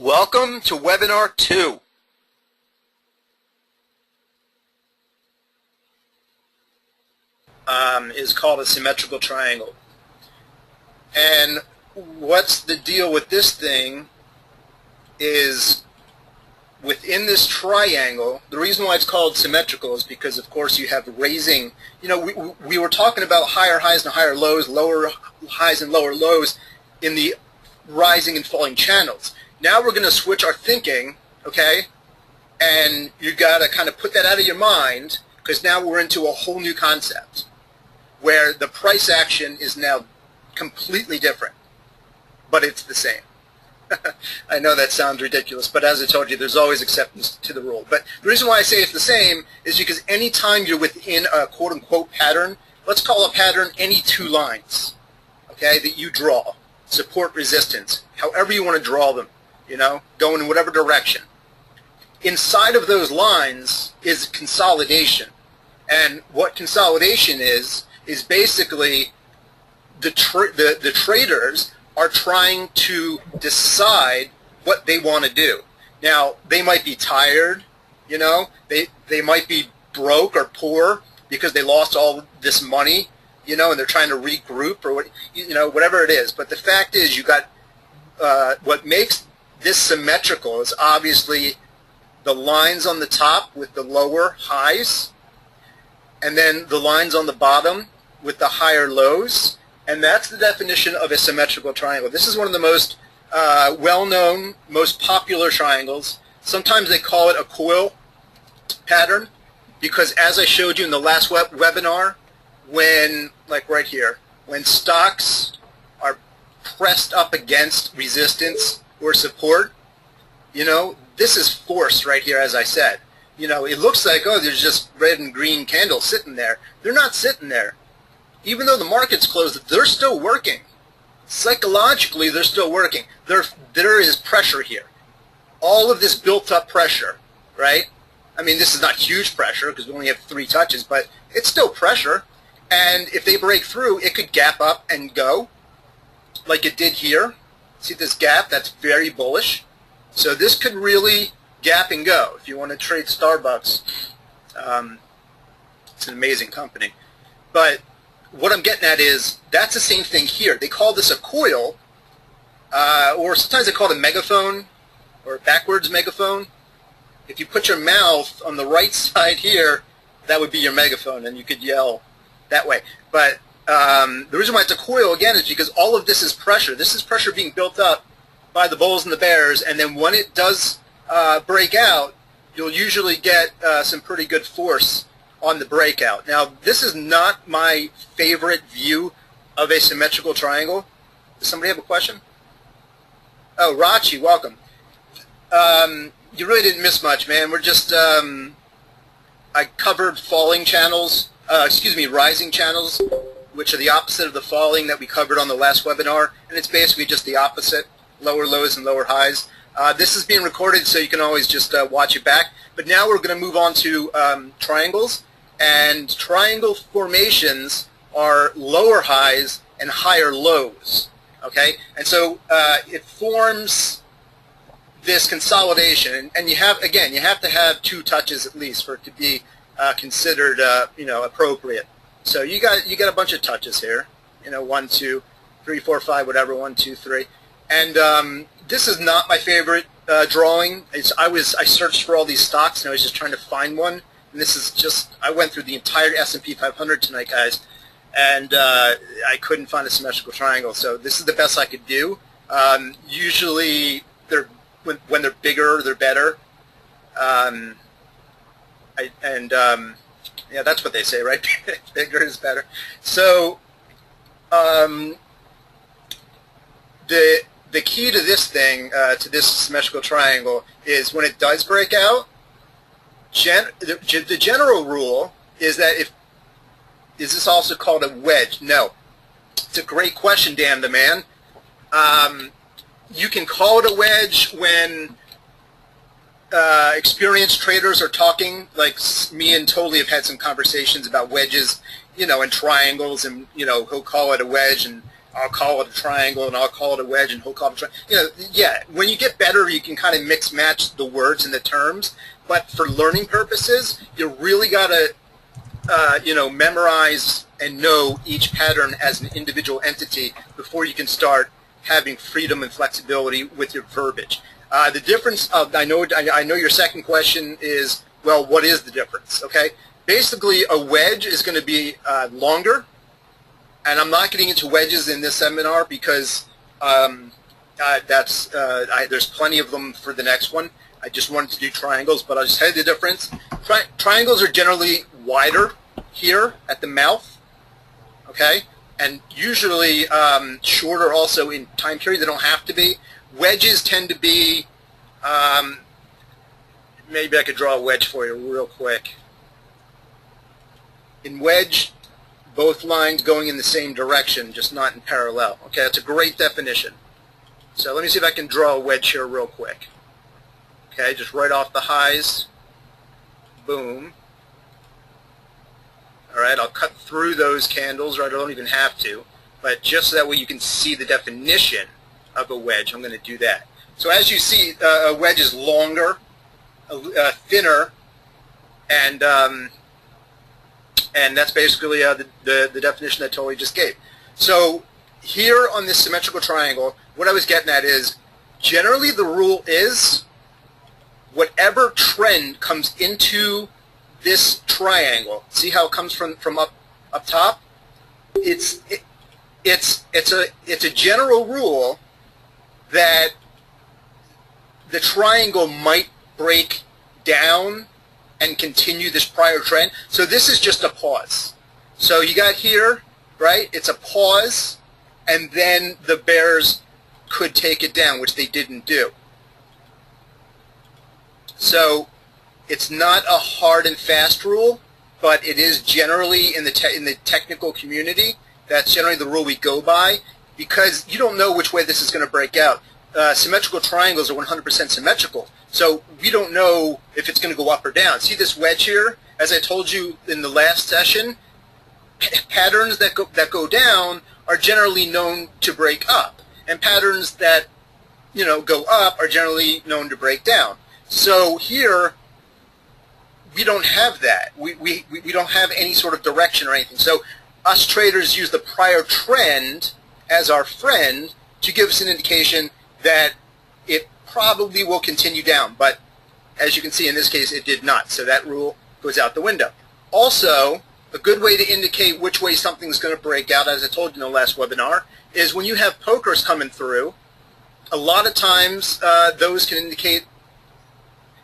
Welcome to webinar 2. Is called a symmetrical triangle. And what's the deal with this thing is within this triangle, the reason why it's called symmetrical is because, of course, you have raising, we were talking about higher highs and higher lows, lower highs and lower lows in the rising and falling channels. Now we're going to switch our thinking, okay, and you got to kind of put that out of your mind because now we're into a whole new concept where the price action is now completely different, but it's the same. I know that sounds ridiculous, but as I told you, there's always exceptions to the rule. But the reason why I say it's the same is because anytime you're within a quote-unquote pattern, let's call a pattern any two lines, okay, that you draw, support, resistance, however you want to draw them, going in whatever direction. Inside of those lines is consolidation. And what consolidation is basically the traders are trying to decide what they want to do. Now, they might be tired, they might be broke or poor because they lost all this money, and they're trying to regroup or whatever it is. But the fact is, you got what makes this symmetrical is obviously the lines on the top with the lower highs, and then the lines on the bottom with the higher lows, and that's the definition of a symmetrical triangle. This is one of the most well-known, most popular triangles. Sometimes they call it a coil pattern because, as I showed you in the last webinar, when, like right here, when stocks are pressed up against resistance or support, this is force right here, as I said. It looks like, oh, there's just red and green candles sitting there. They're not sitting there. Even though the market's closed, they're still working. Psychologically, they're still working. There is pressure here. All of this built-up pressure, right? I mean, this is not huge pressure because we only have 3 touches, but it's still pressure. And if they break through, it could gap up and go like it did here. See this gap? That's very bullish. So this could really gap and go. If you want to trade Starbucks, it's an amazing company. But what I'm getting at is that's the same thing here. They call this a coil, or sometimes they call it a megaphone or a backwards megaphone. If you put your mouth on the right side here, that would be your megaphone, and you could yell that way. But the reason why it's a coil, again, is because all of this is pressure. This is pressure being built up by the bulls and the bears, and then when it does break out, you'll usually get some pretty good force on the breakout. Now, this is not my favorite view of a symmetrical triangle. Does somebody have a question? Oh, Rachi, welcome. You really didn't miss much, man. We're just, I covered falling channels, rising channels, which are the opposite of the falling that we covered on the last webinar, and it's basically just the opposite, lower lows and lower highs. This is being recorded, so you can always just watch it back. But now we're going to move on to triangles, and triangle formations are lower highs and higher lows. Okay, and so it forms this consolidation, and you have to have 2 touches at least for it to be considered appropriate. So you got a bunch of touches here, 1, 2, 3, 4, 5, whatever, 1, 2, 3, and this is not my favorite drawing. I searched for all these stocks and I was just trying to find one, and this is just, I went through the entire S&P 500 tonight, guys, and I couldn't find a symmetrical triangle. So this is the best I could do. Usually, when they're bigger, they're better. Yeah, that's what they say, right? Bigger is better. So the key to this thing, to this symmetrical triangle, is when it does break out, the general rule is that is this also called a wedge? No. It's a great question, Dan the man. You can call it a wedge when experienced traders are talking, like me and Totally have had some conversations about wedges, and triangles, and he'll call it a wedge, and I'll call it a triangle, and I'll call it a wedge, and he'll call it a triangle. You know, yeah, when you get better, you can kind of mix match the words and the terms. But for learning purposes, you really got to, you know, memorize and know each pattern as an individual entity before you can start having freedom and flexibility with your verbiage. The difference of, I know your second question is, well, what is the difference? Okay, basically a wedge is going to be longer, and I'm not getting into wedges in this seminar because there's plenty of them for the next one. I just wanted to do triangles, but I'll just tell you the difference. Triangles are generally wider here at the mouth, okay, and usually shorter also in time period. They don't have to be. Wedges tend to be, maybe I could draw a wedge for you real quick. In wedge, both lines going in the same direction, just not in parallel. Okay, that's a great definition. So let me see if I can draw a wedge here real quick. Okay, just right off the highs. Boom. All right, I'll cut through those candles, right? I don't even have to. But just so that way you can see the definition of a wedge, I'm going to do that. So as you see, a wedge is longer, thinner, and that's basically the definition that Tolle just gave. So here on this symmetrical triangle, what I was getting at is generally the rule is whatever trend comes into this triangle, see how it comes from up top? It's a general rule that the triangle might break down and continue this prior trend. So this is just a pause. So you got here, right? It's a pause, and then the bears could take it down, which they didn't do. So it's not a hard and fast rule, but it is generally in the technical community. That's generally the rule we go by, because you don't know which way this is going to break out. Symmetrical triangles are 100% symmetrical, so we don't know if it's going to go up or down. See this wedge here? As I told you in the last session, patterns that go down are generally known to break up, and patterns that, you know, go up are generally known to break down. So here, we don't have that. We don't have any sort of direction or anything. So us traders use the prior trend as our friend to give us an indication that it probably will continue down. But as you can see in this case, it did not. So that rule goes out the window. Also, a good way to indicate which way something's going to break out, as I told you in the last webinar, is when you have pokers coming through, a lot of times those can indicate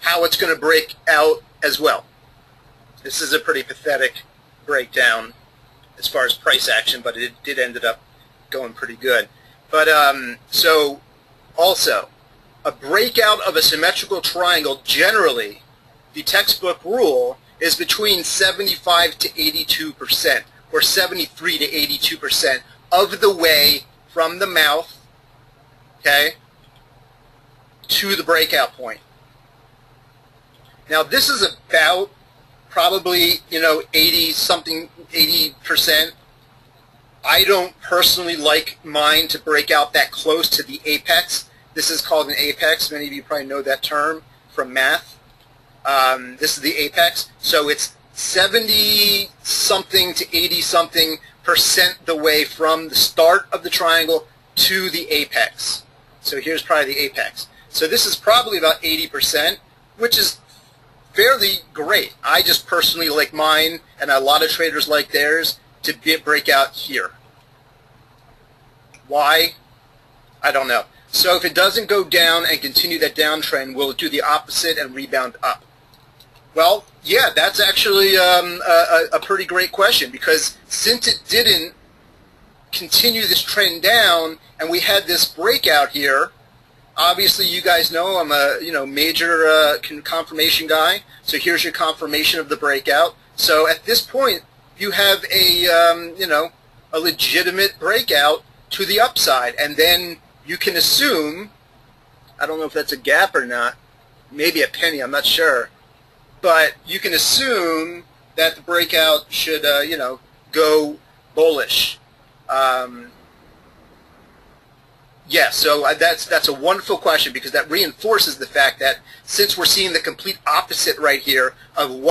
how it's going to break out as well. This is a pretty pathetic breakdown as far as price action, but it did end up going pretty good. But so also, a breakout of a symmetrical triangle, generally, the textbook rule is between 75 to 82%, or 73 to 82% of the way from the mouth, okay, to the breakout point. Now this is about probably, you know, 80%. I don't personally like mine to break out that close to the apex. This is called an apex. Many of you probably know that term from math. This is the apex. So it's 70-something to 80-something% the way from the start of the triangle to the apex. So here's probably the apex. So this is probably about 80%, which is fairly great. I just personally like mine, and a lot of traders like theirs, to break out here. Why? I don't know. So if it doesn't go down and continue that downtrend, will it do the opposite and rebound up? Well, yeah, that's actually a pretty great question, because since it didn't continue this trend down and we had this breakout here, obviously you guys know I'm a major confirmation guy, so here's your confirmation of the breakout. So at this point you have a a legitimate breakout to the upside, and then you can assume, I don't know if that's a gap or not, maybe a penny, I'm not sure, but you can assume that the breakout should go bullish. Yes, so that's a wonderful question, because that reinforces the fact that since we're seeing the complete opposite right here of